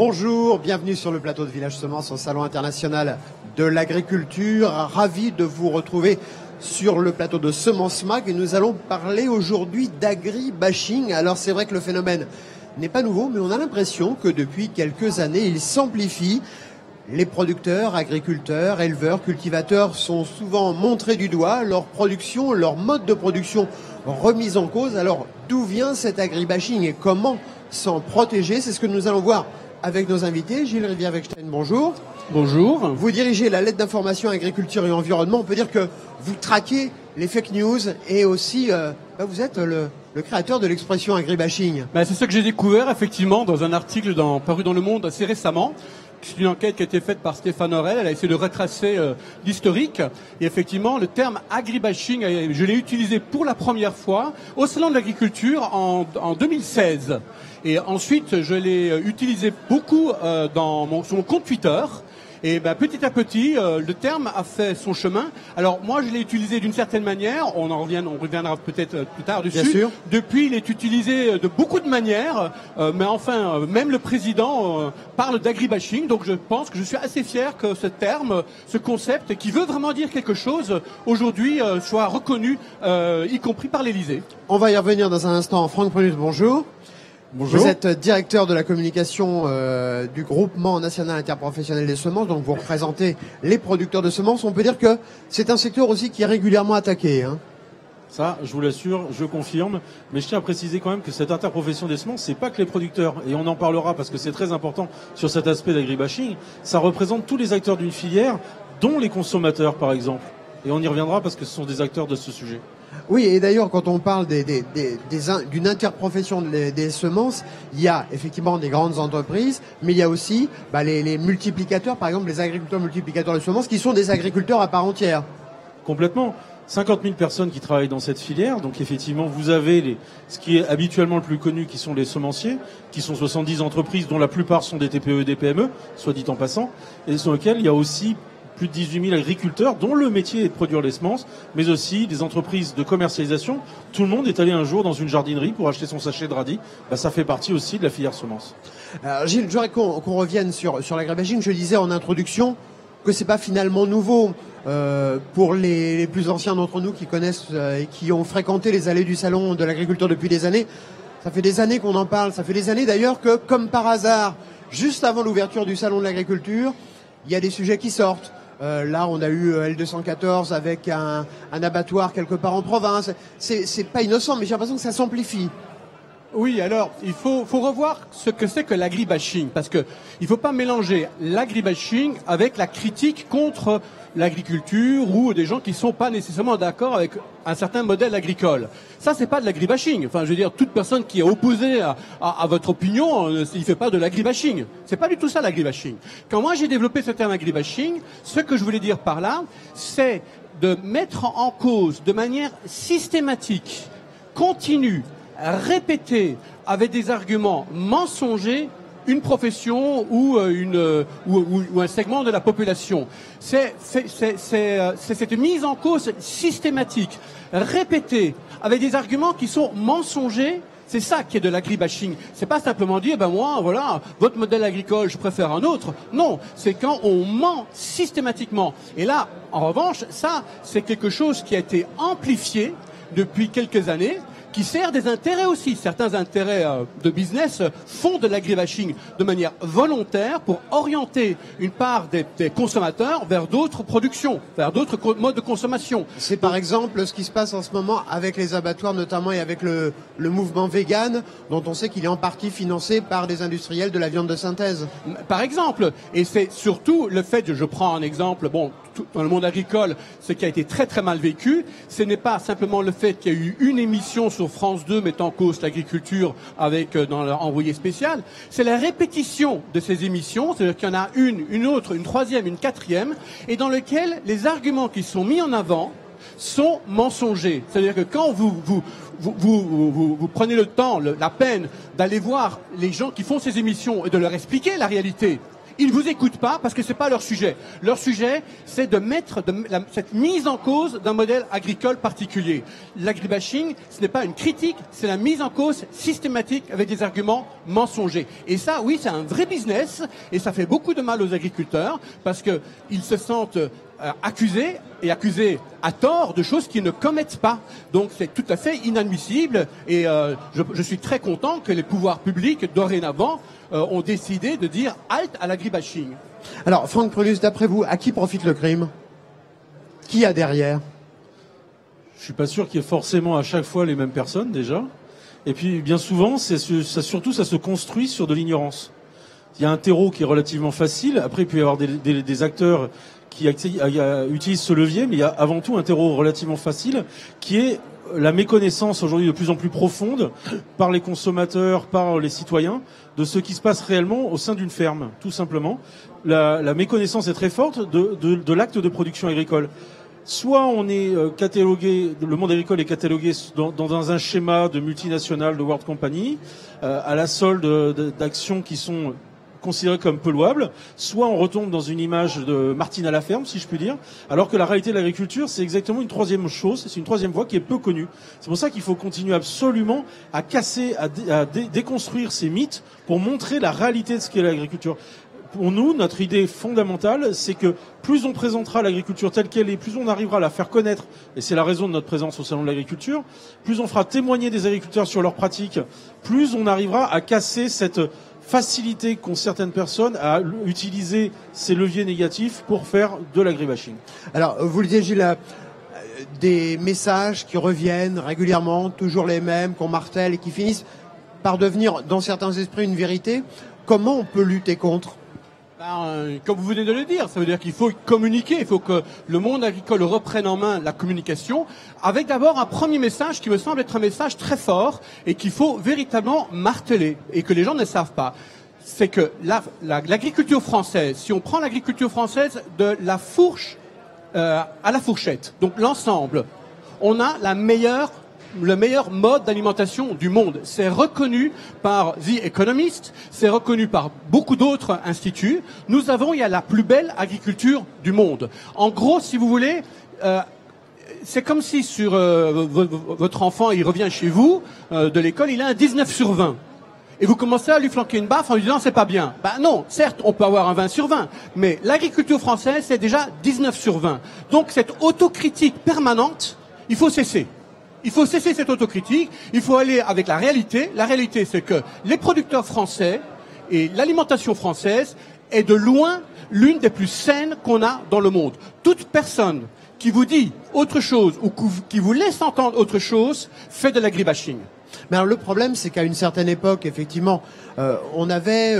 Bonjour, bienvenue sur le plateau de Village Semences au Salon International de l'Agriculture. Ravi de vous retrouver sur le plateau de Semences Mag et nous allons parler aujourd'hui d'agri-bashing. Alors c'est vrai que le phénomène n'est pas nouveau, mais on a l'impression que depuis quelques années, il s'amplifie. Les producteurs, agriculteurs, éleveurs, cultivateurs sont souvent montrés du doigt, leur production, leur mode de production remise en cause. Alors d'où vient cet agri-bashing et comment s'en protéger? C'est ce que nous allons voir avec nos invités. Gilles Rivière-Wechstein, bonjour. Bonjour. Vous dirigez la lettre d'information agriculture et environnement. On peut dire que vous traquez les fake news et aussi vous êtes le créateur de l'expression agribashing. C'est ce que j'ai découvert effectivement dans un article paru dans Le Monde assez récemment. C'est une enquête qui a été faite par Stéphane Aurel. Elle a essayé de retracer l'historique. Et effectivement, le terme agribashing, je l'ai utilisé pour la première fois au Salon de l'Agriculture en 2016. Et ensuite, je l'ai utilisé beaucoup sur mon compte Twitter. Et petit à petit, le terme a fait son chemin. Alors moi, je l'ai utilisé d'une certaine manière. On reviendra peut-être plus tard dessus. Bien sûr. Depuis, il est utilisé de beaucoup de manières. Mais enfin, même le président parle d'agribashing. Donc je pense que je suis assez fier que ce terme, ce concept, qui veut vraiment dire quelque chose, aujourd'hui, soit reconnu, y compris par l'Élysée. On va y revenir dans un instant. Franck Prunus, bonjour. Bonjour. Vous êtes directeur de la communication du groupement national interprofessionnel des semences, donc vous représentez les producteurs de semences. On peut dire que c'est un secteur aussi qui est régulièrement attaqué. Ça, je vous l'assure, je confirme. Mais je tiens à préciser quand même que cette interprofession des semences, c'est pas que les producteurs. Et on en parlera parce que c'est très important sur cet aspect d'agribashing. Ça représente tous les acteurs d'une filière, dont les consommateurs, par exemple. Et on y reviendra parce que ce sont des acteurs de ce sujet. Oui, et d'ailleurs, quand on parle d'une interprofession des semences, il y a effectivement des grandes entreprises, mais il y a aussi les multiplicateurs, par exemple les agriculteurs multiplicateurs de semences, qui sont des agriculteurs à part entière. Complètement. 50 000 personnes qui travaillent dans cette filière. Donc effectivement, vous avez ce qui est habituellement le plus connu, qui sont les semenciers, qui sont 70 entreprises, dont la plupart sont des TPE et des PME, soit dit en passant, et sur lesquelles il y a aussi plus de 18 000 agriculteurs dont le métier est de produire les semences, mais aussi des entreprises de commercialisation. Tout le monde est allé un jour dans une jardinerie pour acheter son sachet de radis. Ça fait partie aussi de la filière semences. Alors Gilles, je voudrais qu'on revienne sur l'agribashing. Je disais en introduction que c'est pas finalement nouveau pour les plus anciens d'entre nous qui connaissent et qui ont fréquenté les allées du salon de l'agriculture depuis des années. Ça fait des années qu'on en parle. Ça fait des années d'ailleurs que, comme par hasard, juste avant l'ouverture du salon de l'agriculture, il y a des sujets qui sortent. Là, on a eu L214 avec un abattoir quelque part en province. C'est pas innocent, mais j'ai l'impression que ça s'amplifie. Oui, alors il faut revoir ce que c'est que l'agribashing, parce que il faut pas mélanger l'agribashing avec la critique contre l'agriculture ou des gens qui sont pas nécessairement d'accord avec un certain modèle agricole. Ça, c'est pas de l'agribashing. Enfin, je veux dire, toute personne qui est opposée à votre opinion, il fait pas de l'agribashing. C'est pas du tout ça l'agribashing. Quand moi j'ai développé ce terme agribashing, ce que je voulais dire par là, c'est de mettre en cause de manière systématique, continue, répétée, avec des arguments mensongers, une profession ou un segment de la population. C'est cette mise en cause systématique, répétée, avec des arguments qui sont mensongers. C'est ça qui est de l'agribashing. C'est pas simplement dire, moi, voilà, votre modèle agricole, je préfère un autre. Non, c'est quand on ment systématiquement. Et là, en revanche, ça, c'est quelque chose qui a été amplifié depuis quelques années, qui sert des intérêts aussi. Certains intérêts de business font de l'agribashing de manière volontaire pour orienter une part des consommateurs vers d'autres productions, vers d'autres modes de consommation. C'est par exemple ce qui se passe en ce moment avec les abattoirs notamment et avec le mouvement vegan dont on sait qu'il est en partie financé par des industriels de la viande de synthèse. Par exemple, et c'est surtout le fait, je prends un exemple, dans le monde agricole, ce qui a été très très mal vécu, ce n'est pas simplement le fait qu'il y a eu une émission sur France 2 mettant en cause l'agriculture avec dans leur envoyé spécial, c'est la répétition de ces émissions, c'est-à-dire qu'il y en a une autre, une troisième, une quatrième, et dans lequel les arguments qui sont mis en avant sont mensongers. C'est-à-dire que quand vous prenez le temps, la peine d'aller voir les gens qui font ces émissions et de leur expliquer la réalité, Ils vous écoutent pas parce que c'est pas leur sujet. Leur sujet, c'est de mettre cette mise en cause d'un modèle agricole particulier. L'agribashing, ce n'est pas une critique, c'est la mise en cause systématique avec des arguments mensongers. Et ça, oui, c'est un vrai business et ça fait beaucoup de mal aux agriculteurs parce que ils se sentent accusés à tort de choses qu'ils ne commettent pas. Donc c'est tout à fait inadmissible et je suis très content que les pouvoirs publics dorénavant ont décidé de dire halte à l'agribashing. Alors Franck Prulus, d'après vous, à qui profite le crime? Qui a derrière? Je suis pas sûr qu'il y ait forcément à chaque fois les mêmes personnes déjà. Et puis bien souvent, ça se construit sur de l'ignorance. Il y a un terreau qui est relativement facile. Après, il peut y avoir des acteurs qui utilisent ce levier, mais il y a avant tout un terreau relativement facile qui est la méconnaissance aujourd'hui de plus en plus profonde par les consommateurs, par les citoyens, de ce qui se passe réellement au sein d'une ferme, tout simplement. La méconnaissance est très forte de l'acte de production agricole. Soit on est catalogué, le monde agricole est catalogué dans un schéma de multinationales, de world company, à la solde d'actions qui sont considérées comme peu louables, soit on retombe dans une image de Martine à la ferme, si je puis dire, alors que la réalité de l'agriculture, c'est exactement une troisième chose, c'est une troisième voie qui est peu connue. C'est pour ça qu'il faut continuer absolument à casser, à déconstruire ces mythes pour montrer la réalité de ce qu'est l'agriculture. Pour nous, notre idée fondamentale, c'est que plus on présentera l'agriculture telle qu'elle est, plus on arrivera à la faire connaître, et c'est la raison de notre présence au Salon de l'Agriculture, plus on fera témoigner des agriculteurs sur leurs pratiques, plus on arrivera à casser cette facilité qu'ont certaines personnes à utiliser ces leviers négatifs pour faire de l'agribashing. Alors, vous le disiez, Gilles, des messages qui reviennent régulièrement, toujours les mêmes, qu'on martèle et qui finissent par devenir, dans certains esprits, une vérité. Comment on peut lutter contre ? Comme vous venez de le dire, ça veut dire qu'il faut communiquer, il faut que le monde agricole reprenne en main la communication, avec d'abord un premier message qui me semble être un message très fort et qu'il faut véritablement marteler et que les gens ne savent pas. C'est que l'agriculture française, si on prend l'agriculture française de la fourche à la fourchette, donc l'ensemble, on a le meilleur mode d'alimentation du monde. C'est reconnu par The Economist, c'est reconnu par beaucoup d'autres instituts. Il y a la plus belle agriculture du monde. En gros, si vous voulez, c'est comme si sur votre enfant, il revient chez vous de l'école, il a un 19 sur 20. Et vous commencez à lui flanquer une baffe en lui disant c'est pas bien. Non, certes, on peut avoir un 20 sur 20, mais l'agriculture française, c'est déjà 19 sur 20. Donc cette autocritique permanente, il faut cesser. Il faut cesser cette autocritique, il faut aller avec la réalité. La réalité, c'est que les producteurs français et l'alimentation française est de loin l'une des plus saines qu'on a dans le monde. Toute personne qui vous dit autre chose ou qui vous laisse entendre autre chose fait de l'agribashing. Mais alors le problème, c'est qu'à une certaine époque, effectivement, on avait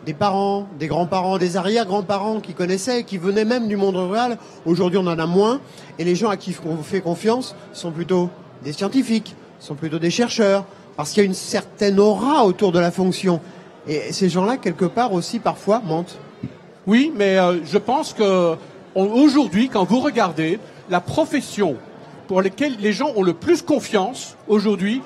des parents, des grands-parents, des arrière-grands-parents qui connaissaient, qui venaient même du monde rural. Aujourd'hui, on en a moins. Et les gens à qui on fait confiance sont plutôt des scientifiques, sont plutôt des chercheurs, parce qu'il y a une certaine aura autour de la fonction. Et ces gens-là, quelque part aussi, parfois, mentent. Oui, mais je pense que aujourd'hui, quand vous regardez la profession pour laquelle les gens ont le plus confiance aujourd'hui,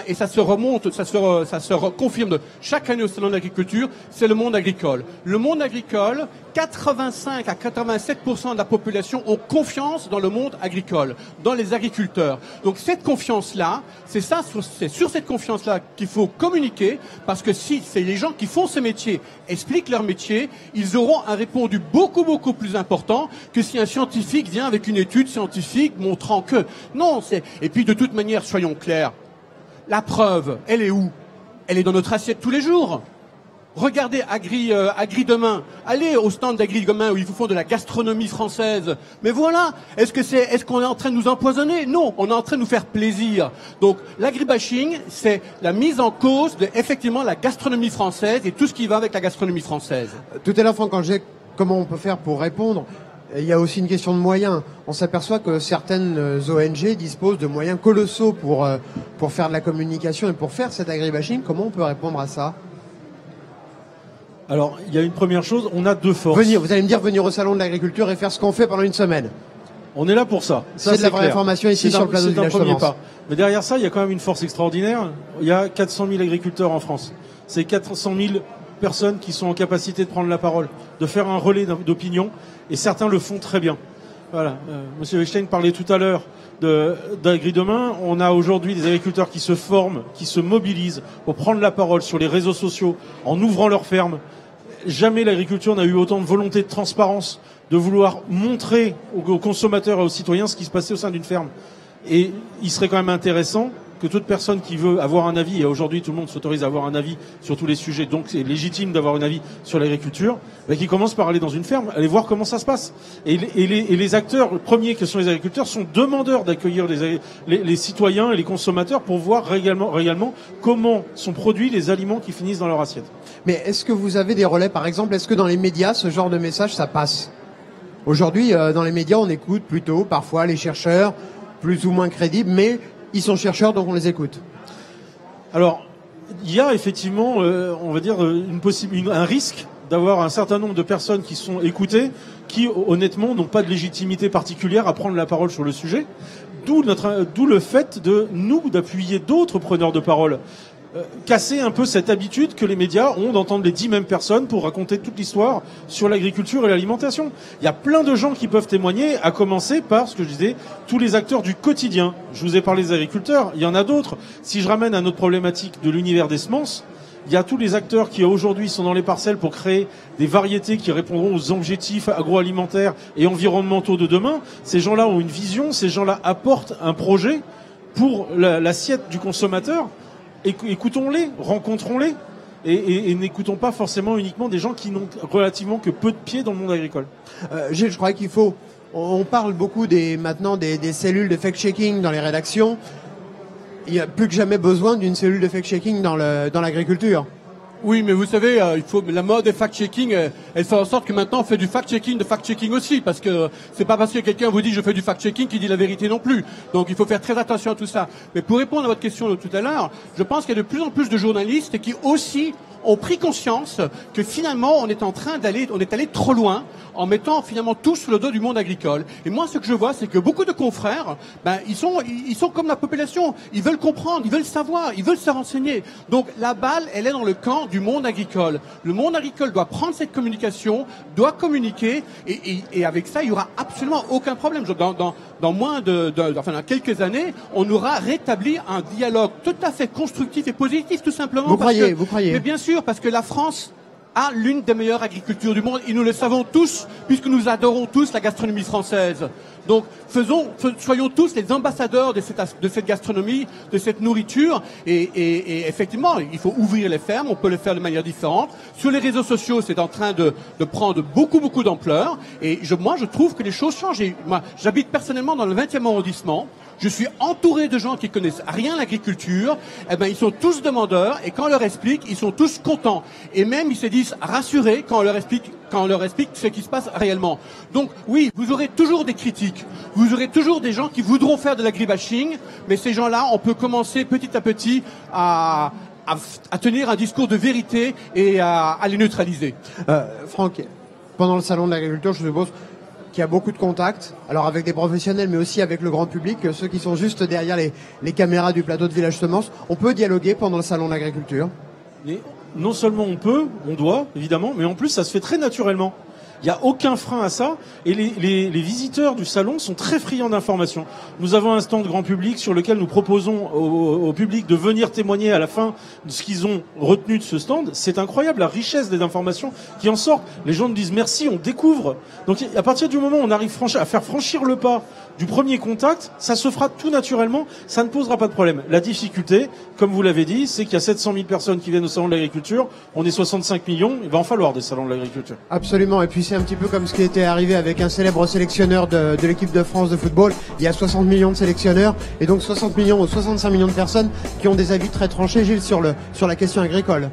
et ça se remonte, ça se confirme chaque année au Salon de l'Agriculture, c'est le monde agricole. Le monde agricole, 85 à 87% de la population ont confiance dans le monde agricole, dans les agriculteurs. Donc cette confiance-là, c'est sur cette confiance-là qu'il faut communiquer, parce que si c'est les gens qui font ce métier expliquent leur métier, ils auront un répondu beaucoup, beaucoup plus important que si un scientifique vient avec une étude scientifique montrant que. Non, et puis de toute manière, soyons clairs, la preuve, elle est où? Elle est dans notre assiette tous les jours. Regardez Agri demain. Allez au stand d'Agri demain où ils vous font de la gastronomie française. Mais voilà, est-ce qu'on est en train de nous empoisonner? Non, on est en train de nous faire plaisir. Donc l'agribashing, c'est la mise en cause de effectivement la gastronomie française et tout ce qui va avec la gastronomie française. Tout à l'heure, Franck Angers, comment on peut faire pour répondre? Il y a aussi une question de moyens. On s'aperçoit que certaines ONG disposent de moyens colossaux pour faire de la communication et pour faire cet agribashing. Comment on peut répondre à ça? Alors, il y a une première chose, on a deux forces. Vous allez me dire venir au Salon de l'Agriculture et faire ce qu'on fait pendant une semaine. On est là pour ça. C'est de la vraie information ici sur le plateau de Village Semence. Mais derrière ça, il y a quand même une force extraordinaire. Il y a 400 000 agriculteurs en France. Ces 400 000 personnes qui sont en capacité de prendre la parole, de faire un relais d'opinion, et certains le font très bien. Voilà. Monsieur Weckstein parlait tout à l'heure d'Agri-Demain. On a aujourd'hui des agriculteurs qui se forment, qui se mobilisent pour prendre la parole sur les réseaux sociaux en ouvrant leurs fermes. Jamais l'agriculture n'a eu autant de volonté de transparence, de vouloir montrer aux consommateurs et aux citoyens ce qui se passait au sein d'une ferme. Et il serait quand même intéressant que toute personne qui veut avoir un avis, et aujourd'hui tout le monde s'autorise à avoir un avis sur tous les sujets, donc c'est légitime d'avoir un avis sur l'agriculture, qui commence par aller dans une ferme, aller voir comment ça se passe. Et les acteurs premiers que sont les agriculteurs sont demandeurs d'accueillir les citoyens et les consommateurs pour voir réellement comment sont produits les aliments qui finissent dans leur assiette. Mais est-ce que vous avez des relais, par exemple, est-ce que dans les médias, ce genre de message, ça passe? Aujourd'hui, dans les médias, on écoute plutôt parfois les chercheurs, plus ou moins crédibles, mais ils sont chercheurs, donc on les écoute. Alors, il y a effectivement, on va dire, un risque d'avoir un certain nombre de personnes qui sont écoutées, qui honnêtement n'ont pas de légitimité particulière à prendre la parole sur le sujet. D'où le fait d'appuyer d'autres preneurs de parole. Casser un peu cette habitude que les médias ont d'entendre les 10 mêmes personnes pour raconter toute l'histoire sur l'agriculture et l'alimentation. Il y a plein de gens qui peuvent témoigner, à commencer par, ce que je disais, tous les acteurs du quotidien. Je vous ai parlé des agriculteurs, il y en a d'autres. Si je ramène à notre problématique de l'univers des semences, il y a tous les acteurs qui aujourd'hui sont dans les parcelles pour créer des variétés qui répondront aux objectifs agroalimentaires et environnementaux de demain. Ces gens-là ont une vision, ces gens-là apportent un projet pour l'assiette du consommateur. Écoutons-les, rencontrons-les, et n'écoutons pas forcément uniquement des gens qui n'ont relativement que peu de pieds dans le monde agricole. Gilles, je crois qu'il faut... On parle beaucoup maintenant des cellules de fact-checking dans les rédactions. Il n'y a plus que jamais besoin d'une cellule de fact-checking dans l'agriculture. Oui, mais vous savez, la mode des fact-checking, elle fait en sorte que maintenant on fait du fact-checking de fact-checking aussi, parce que c'est pas parce que quelqu'un vous dit je fais du fact-checking qu'il dit la vérité non plus. Donc il faut faire très attention à tout ça. Mais pour répondre à votre question de tout à l'heure, je pense qu'il y a de plus en plus de journalistes qui aussi ont pris conscience que finalement on est allé trop loin en mettant finalement tout sur le dos du monde agricole. Et moi, ce que je vois, c'est que beaucoup de confrères, ils sont comme la population. Ils veulent comprendre, ils veulent savoir, ils veulent se renseigner. Donc la balle, elle est dans le camp du monde agricole. Le monde agricole doit prendre cette communication, doit communiquer, et avec ça, il y aura absolument aucun problème. Dans dans quelques années, on aura rétabli un dialogue tout à fait constructif et positif, tout simplement. Vous croyez? Mais bien sûr, parce que la France a l'une des meilleures agricultures du monde, et nous le savons tous, puisque nous adorons tous la gastronomie française. Donc, soyons tous les ambassadeurs de cette gastronomie, de cette nourriture, et effectivement, il faut ouvrir les fermes, on peut le faire de manière différente. Sur les réseaux sociaux, c'est en train de prendre beaucoup d'ampleur, et moi, je trouve que les choses changent. Et moi, j'habite personnellement dans le 20e arrondissement. Je suis entouré de gens qui connaissent rien à l'agriculture. Ils sont tous demandeurs, et quand on leur explique, ils sont tous contents. Et même, ils se disent rassurés quand on leur explique ce qui se passe réellement. Donc, oui, vous aurez toujours des critiques. Vous aurez toujours des gens qui voudront faire de l'agribashing, mais ces gens-là, on peut commencer petit à petit à tenir un discours de vérité et à les neutraliser. Franck, pendant le salon de l'agriculture, je suppose qu'il y a beaucoup de contacts, alors avec des professionnels, mais aussi avec le grand public, ceux qui sont juste derrière les caméras du plateau de Village Semences. On peut dialoguer pendant le salon de l'agriculture. Non seulement on peut, on doit, évidemment, mais en plus ça se fait très naturellement. Il n'y a aucun frein à ça, et les visiteurs du salon sont très friands d'informations. Nous avons un stand grand public sur lequel nous proposons au public de venir témoigner à la fin de ce qu'ils ont retenu de ce stand. C'est incroyable, la richesse des informations qui en sortent. Les gens nous disent merci, on découvre. Donc à partir du moment où on arrive à faire franchir le pas du premier contact, ça se fera tout naturellement, ça ne posera pas de problème. La difficulté, comme vous l'avez dit, c'est qu'il y a 700 000 personnes qui viennent au salon de l'agriculture, on est 65 millions, il va en falloir des salons de l'agriculture. Absolument, et puis c'est un petit peu comme ce qui était arrivé avec un célèbre sélectionneur de l'équipe de France de football. Il y a 60 millions de sélectionneurs, et donc 60 millions ou 65 millions de personnes qui ont des avis très tranchés, Gilles, sur la question agricole.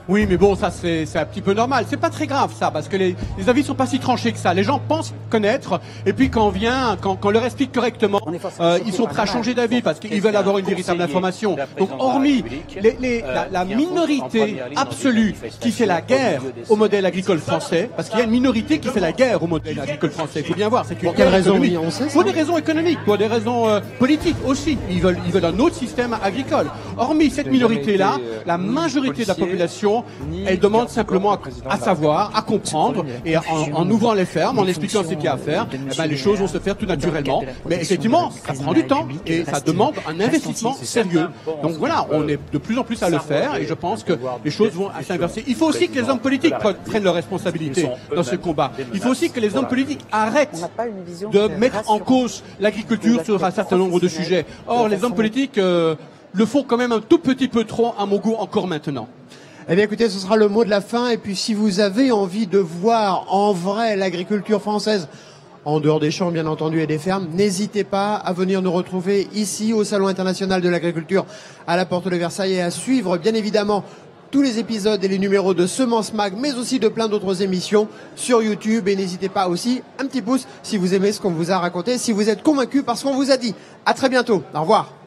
Oui, mais bon, ça c'est un petit peu normal. C'est pas très grave ça, parce que les avis sont pas si tranchés que ça. Les gens pensent connaître, et puis quand on leur explique correctement, ils sont prêts à changer d'avis parce qu'ils veulent avoir une véritable information. Donc hormis la minorité absolue qui fait la guerre au modèle agricole français, parce qu'il y a une minorité qui fait la guerre au modèle agricole français. Il faut bien voir. Pour quelles raisons? Oui, on sait ça. Pour des raisons économiques, pour des raisons politiques aussi. Ils veulent un autre système agricole. Hormis cette minorité-là, la majorité de la population gouvernement. Elle demande simplement à savoir, à comprendre, et en ouvrant les fermes, en expliquant ce qu'il y a à faire, eh ben, les choses vont se faire tout naturellement. Mais effectivement, ça prend du temps et ça demande un investissement sérieux. Donc voilà, on est de plus en plus à le faire et je pense que les choses vont s'inverser. Il faut aussi que les hommes politiques prennent leurs responsabilités dans ce combat. Il faut aussi que les hommes politiques arrêtent de mettre en cause l'agriculture sur un certain nombre de sujets. Or, les hommes politiques le font quand même un tout petit peu trop, à mon goût, encore maintenant. Eh bien écoutez, ce sera le mot de la fin. Et puis si vous avez envie de voir en vrai l'agriculture française, en dehors des champs bien entendu et des fermes, n'hésitez pas à venir nous retrouver ici au Salon international de l'agriculture à la porte de Versailles et à suivre bien évidemment tous les épisodes et les numéros de Semence Mag, mais aussi de plein d'autres émissions sur YouTube. Et n'hésitez pas aussi, un petit pouce si vous aimez ce qu'on vous a raconté, si vous êtes convaincu par ce qu'on vous a dit. À très bientôt. Au revoir.